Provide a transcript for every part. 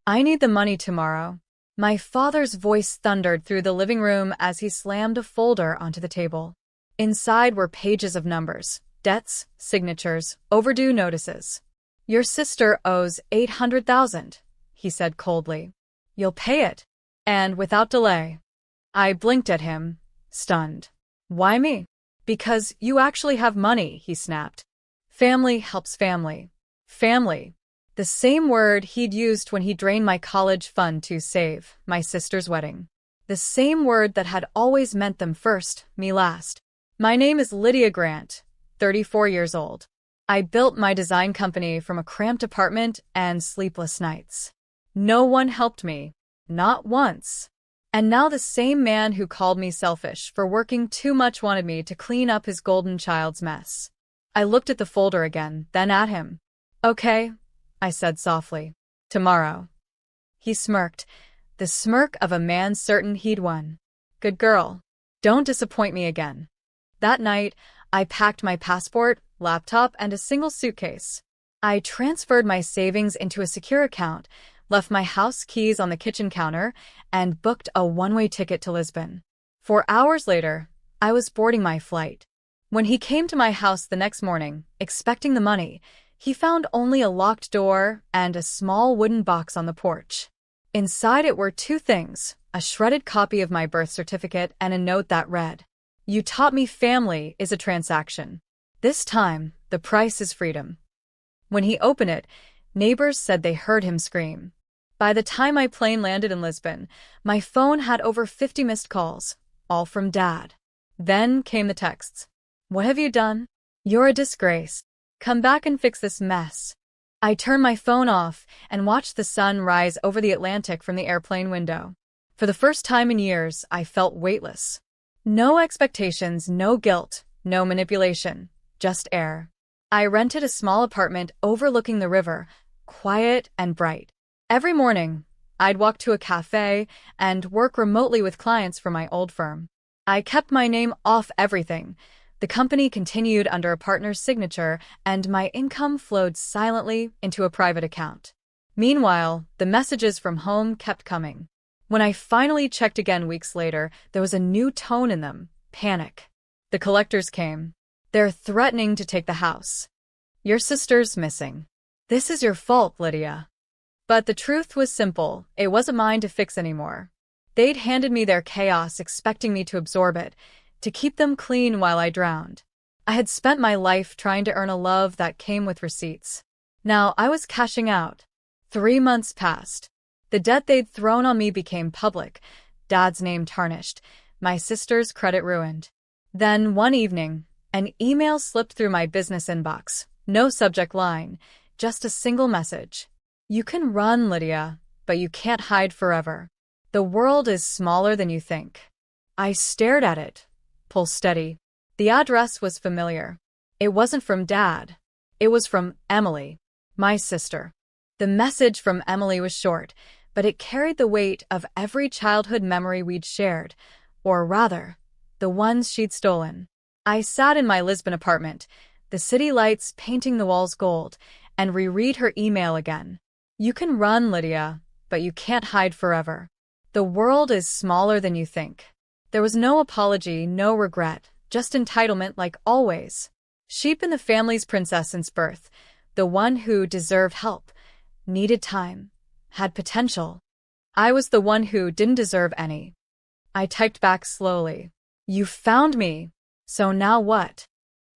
I need the money tomorrow. My father's voice thundered through the living room as he slammed a folder onto the table. Inside were pages of numbers, debts, signatures, overdue notices. Your sister owes $800,000, he said coldly. You'll pay it. And without delay. I blinked at him, stunned. Why me? Because you actually have money, he snapped. Family helps family. Family. The same word he'd used when he drained my college fund to save my sister's wedding. The same word that had always meant them first, me last. My name is Lydia Grant, 34 years old. I built my design company from a cramped apartment and sleepless nights. No one helped me. Not once. And now the same man who called me selfish for working too much wanted me to clean up his golden child's mess. I looked at the folder again, then at him. Okay, I said softly. Tomorrow. He smirked, the smirk of a man certain he'd won. Good girl. Don't disappoint me again. That night, I packed my passport, laptop, and a single suitcase. I transferred my savings into a secure account, left my house keys on the kitchen counter, and booked a one-way ticket to Lisbon. 4 hours later, I was boarding my flight. When he came to my house the next morning, expecting the money, he found only a locked door and a small wooden box on the porch. Inside it were two things, a shredded copy of my birth certificate and a note that read, "You taught me family is a transaction. This time, the price is freedom." When he opened it, neighbors said they heard him scream. By the time my plane landed in Lisbon, my phone had over 50 missed calls, all from Dad. Then came the texts. What have you done? You're a disgrace. Come back and fix this mess. I turned my phone off and watched the sun rise over the Atlantic from the airplane window. For the first time in years, I felt weightless. No expectations, no guilt, no manipulation, just air. I rented a small apartment overlooking the river, quiet and bright. Every morning, I'd walk to a cafe and work remotely with clients from my old firm. I kept my name off everything. The company continued under a partner's signature, and my income flowed silently into a private account. Meanwhile, the messages from home kept coming. When I finally checked again weeks later, there was a new tone in them, panic. The collectors came. They're threatening to take the house. Your sister's missing. This is your fault, Lydia. But the truth was simple. It wasn't mine to fix anymore. They'd handed me their chaos, expecting me to absorb it, to keep them clean while I drowned. I had spent my life trying to earn a love that came with receipts. Now I was cashing out. 3 months passed. The debt they'd thrown on me became public, Dad's name tarnished, my sister's credit ruined. Then, one evening, an email slipped through my business inbox. No subject line, just a single message. You can run, Lydia, but you can't hide forever. The world is smaller than you think. I stared at it. Pull steady. The address was familiar. It wasn't from Dad. It was from Emily, my sister. The message from Emily was short, but it carried the weight of every childhood memory we'd shared, or rather, the ones she'd stolen. I sat in my Lisbon apartment, the city lights painting the walls gold, and reread her email again. You can run, Lydia, but you can't hide forever. The world is smaller than you think. There was no apology, no regret, just entitlement like always. She'd been the family's princess since birth, the one who deserved help, needed time, had potential. I was the one who didn't deserve any. I typed back slowly. You found me. So now what?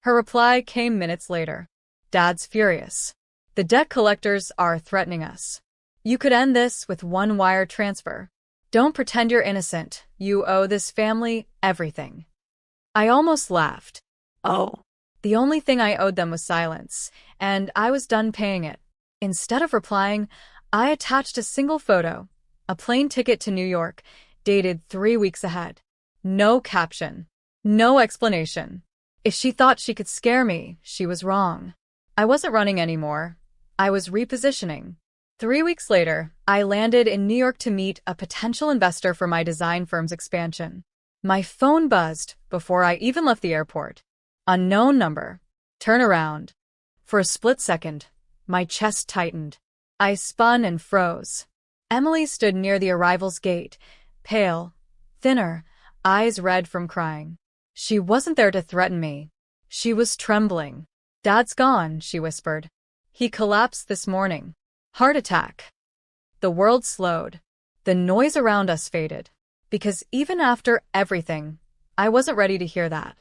Her reply came minutes later. Dad's furious. The debt collectors are threatening us. You could end this with one wire transfer. Don't pretend you're innocent. You owe this family everything. I almost laughed. Oh. The only thing I owed them was silence, and I was done paying it. Instead of replying, I attached a single photo, a plane ticket to New York, dated 3 weeks ahead. No caption. No explanation. If she thought she could scare me, she was wrong. I wasn't running anymore. I was repositioning. 3 weeks later, I landed in New York to meet a potential investor for my design firm's expansion. My phone buzzed before I even left the airport. Unknown number. Turn around. For a split second, my chest tightened. I spun and froze. Emily stood near the arrival's gate, pale, thinner, eyes red from crying. She wasn't there to threaten me. She was trembling. "Dad's gone," she whispered. "He collapsed this morning. Heart attack." The world slowed. The noise around us faded. Because even after everything, I wasn't ready to hear that.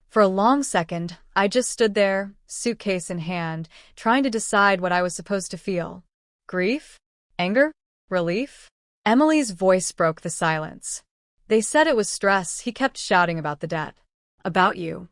For a long second, I just stood there, suitcase in hand, trying to decide what I was supposed to feel. Grief? Anger? Relief? Emily's voice broke the silence. "They said it was stress. He kept shouting about the debt. About you."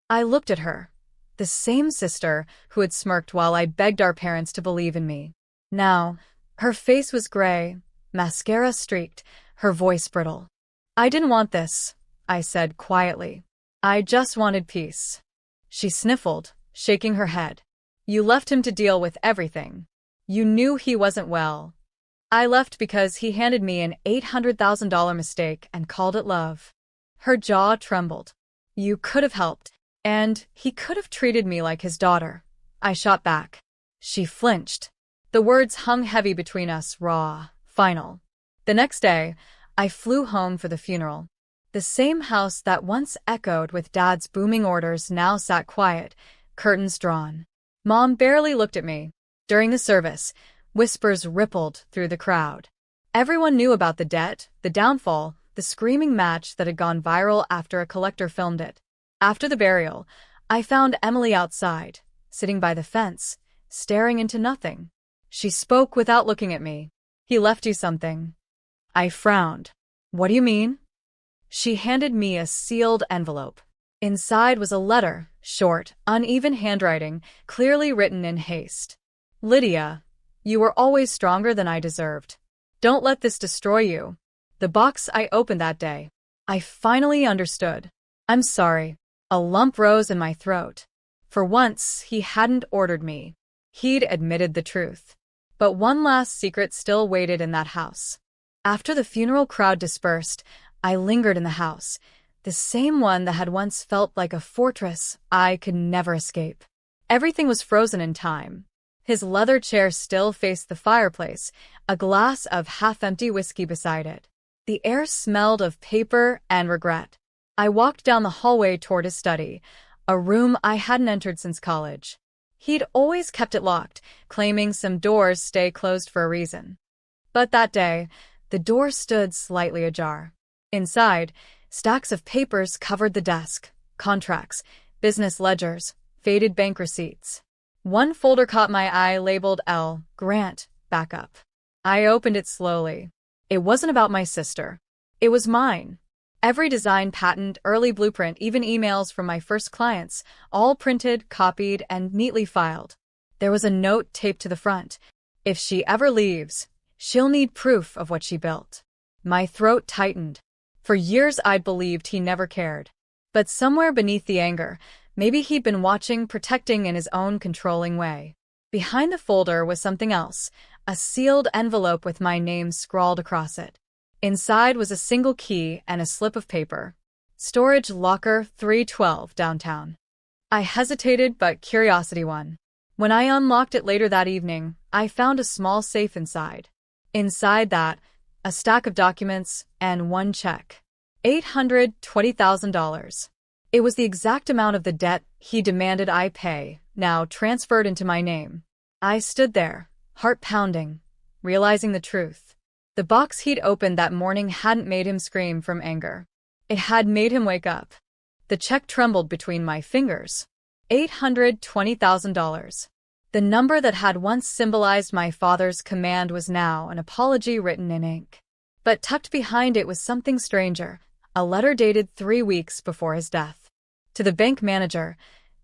I looked at her. The same sister who had smirked while I begged our parents to believe in me. Now, her face was gray, mascara streaked, her voice brittle. "I didn't want this," I said quietly. "I just wanted peace." She sniffled, shaking her head. "You left him to deal with everything. You knew he wasn't well." "I left because he handed me an $800,000 mistake and called it love." Her jaw trembled. "You could have helped. And he could have treated me like his daughter." I shot back. She flinched. The words hung heavy between us, raw, final. The next day, I flew home for the funeral. The same house that once echoed with Dad's booming orders now sat quiet, curtains drawn. Mom barely looked at me. During the service, whispers rippled through the crowd. Everyone knew about the debt, the downfall, the screaming match that had gone viral after a collector filmed it. After the burial, I found Emily outside, sitting by the fence, staring into nothing. She spoke without looking at me. "He left you something." I frowned. "What do you mean?" She handed me a sealed envelope. Inside was a letter, short, uneven handwriting, clearly written in haste. "Lydia, you were always stronger than I deserved. Don't let this destroy you." The box I opened that day. I finally understood. "I'm sorry." A lump rose in my throat. For once, he hadn't ordered me. He'd admitted the truth. But one last secret still waited in that house. After the funeral crowd dispersed, I lingered in the house, the same one that had once felt like a fortress I could never escape. Everything was frozen in time. His leather chair still faced the fireplace, a glass of half-empty whiskey beside it. The air smelled of paper and regret. I walked down the hallway toward his study, a room I hadn't entered since college. He'd always kept it locked, claiming some doors stay closed for a reason. But that day, the door stood slightly ajar. Inside, stacks of papers covered the desk, contracts, business ledgers, faded bank receipts. One folder caught my eye, labeled L. Grant, backup. I opened it slowly. It wasn't about my sister. It was mine. Every design patent, early blueprint, even emails from my first clients, all printed, copied, and neatly filed. There was a note taped to the front. "If she ever leaves, she'll need proof of what she built." My throat tightened. For years I'd believed he never cared. But somewhere beneath the anger, maybe he'd been watching, protecting in his own controlling way. Behind the folder was something else, a sealed envelope with my name scrawled across it. Inside was a single key and a slip of paper. "Storage locker 312 downtown." I hesitated, but curiosity won. When I unlocked it later that evening, I found a small safe inside. Inside that, a stack of documents and one check. $820,000. It was the exact amount of the debt he demanded I pay, now transferred into my name. I stood there, heart pounding, realizing the truth. The box he'd opened that morning hadn't made him scream from anger. It had made him wake up. The check trembled between my fingers. $820,000. The number that had once symbolized my father's command was now an apology written in ink. But tucked behind it was something stranger, a letter dated 3 weeks before his death. To the bank manager,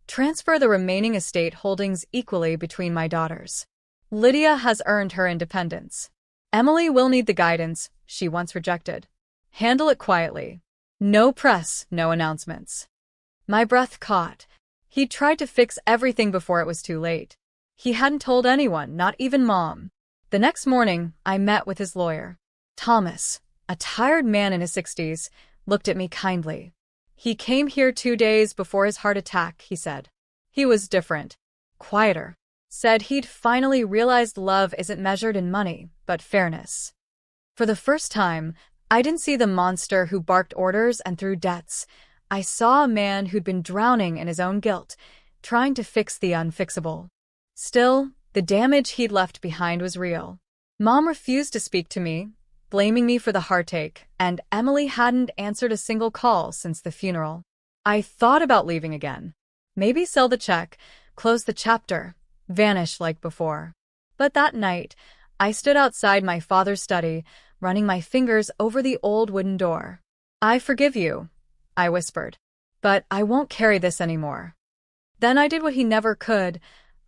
"Transfer the remaining estate holdings equally between my daughters. Lydia has earned her independence. Emily will need the guidance she once rejected. Handle it quietly. No press, no announcements." My breath caught. He'd tried to fix everything before it was too late. He hadn't told anyone, not even Mom. The next morning, I met with his lawyer. Thomas, a tired man in his 60s, looked at me kindly. "He came here 2 days before his heart attack," he said. "He was different. Quieter. said he'd finally realized love isn't measured in money, but fairness. For the first time, I didn't see the monster who barked orders and threw debts. I saw a man who'd been drowning in his own guilt, trying to fix the unfixable. Still, the damage he'd left behind was real. Mom refused to speak to me, blaming me for the heartache, and Emily hadn't answered a single call since the funeral. I thought about leaving again. Maybe sell the check, close the chapter, vanish like before. But that night, I stood outside my father's study, running my fingers over the old wooden door. "I forgive you," I whispered, "but I won't carry this anymore." Then I did what he never could.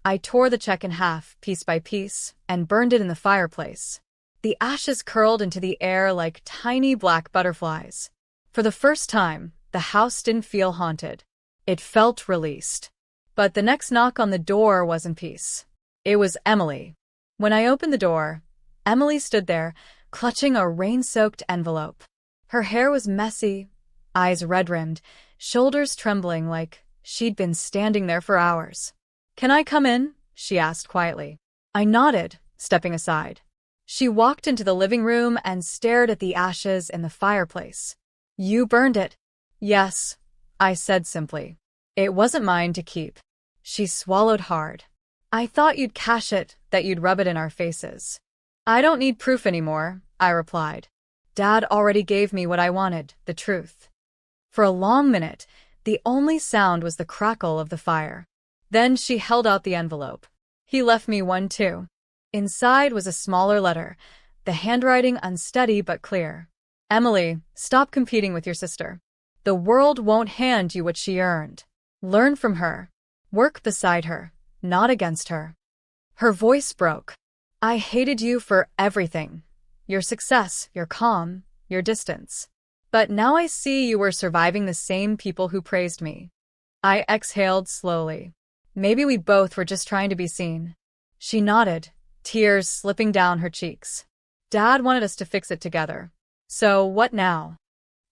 I tore the check in half, piece by piece, and burned it in the fireplace. The ashes curled into the air like tiny black butterflies. For the first time, the house didn't feel haunted. It felt released. But the next knock on the door wasn't peace. It was Emily. When I opened the door, Emily stood there, clutching a rain-soaked envelope. Her hair was messy, eyes red-rimmed, shoulders trembling like she'd been standing there for hours. "Can I come in?" she asked quietly. I nodded, stepping aside. She walked into the living room and stared at the ashes in the fireplace. "You burned it?" "Yes," I said simply. "It wasn't mine to keep." She swallowed hard. "I thought you'd cash it, that you'd rub it in our faces." "I don't need proof anymore," I replied. "Dad already gave me what I wanted, the truth." For a long minute, the only sound was the crackle of the fire. Then she held out the envelope. "He left me one too." Inside was a smaller letter, the handwriting unsteady but clear. "Emily, stop competing with your sister. The world won't hand you what she earned. Learn from her. Work beside her, not against her." Her voice broke. "I hated you for everything. Your success, your calm, your distance. But now I see you were surviving the same people who praised me." I exhaled slowly. Maybe we both were just trying to be seen. She nodded, tears slipping down her cheeks. "Dad wanted us to fix it together. So what now?"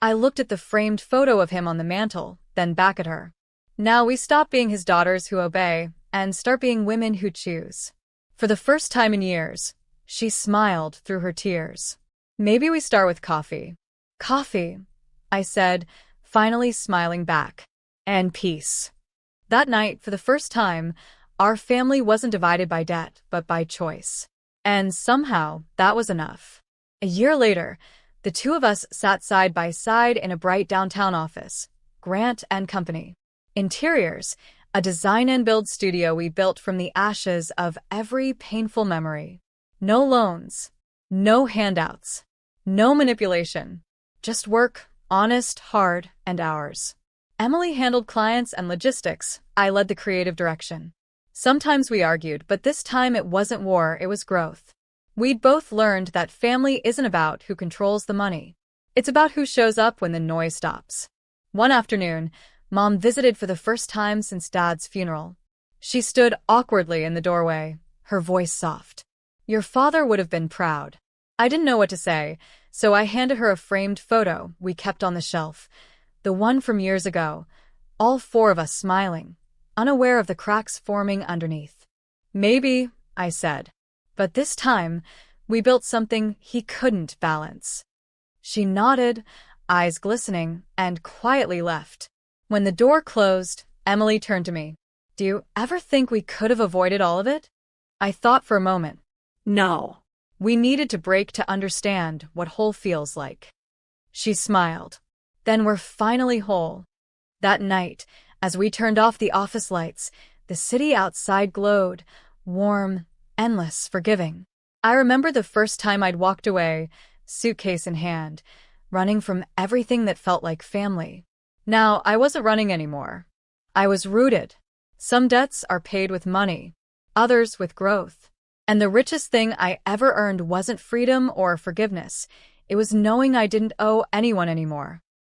I looked at the framed photo of him on the mantel, then back at her. "Now we stop being his daughters who obey, and start being women who choose." For the first time in years, she smiled through her tears. "Maybe we start with coffee." "Coffee," I said, finally smiling back. "And peace." That night, for the first time, our family wasn't divided by debt, but by choice. And somehow, that was enough. A year later, the two of us sat side by side in a bright downtown office, Grant and Company. Interiors, a design and build studio we built from the ashes of every painful memory. No loans, no handouts, no manipulation. Just work, honest, hard, and ours. Emily handled clients and logistics. I led the creative direction. Sometimes we argued, but this time it wasn't war, it was growth. We'd both learned that family isn't about who controls the money. It's about who shows up when the noise stops. One afternoon, Mom visited for the first time since Dad's funeral. She stood awkwardly in the doorway, her voice soft. "Your father would have been proud." I didn't know what to say, so I handed her a framed photo we kept on the shelf, the one from years ago, all four of us smiling, unaware of the cracks forming underneath. "Maybe," I said. "But this time, we built something he couldn't balance." She nodded, eyes glistening, and quietly left. When the door closed, Emily turned to me. "Do you ever think we could have avoided all of it?" I thought for a moment. "No. We needed to break to understand what whole feels like." She smiled. "Then we're finally whole." That night, as we turned off the office lights, the city outside glowed, warm, endless, forgiving. I remember the first time I'd walked away, suitcase in hand, running from everything that felt like family. Now, I wasn't running anymore. I was rooted. Some debts are paid with money, others with growth. And the richest thing I ever earned wasn't freedom or forgiveness. It was knowing I didn't owe anyone anymore.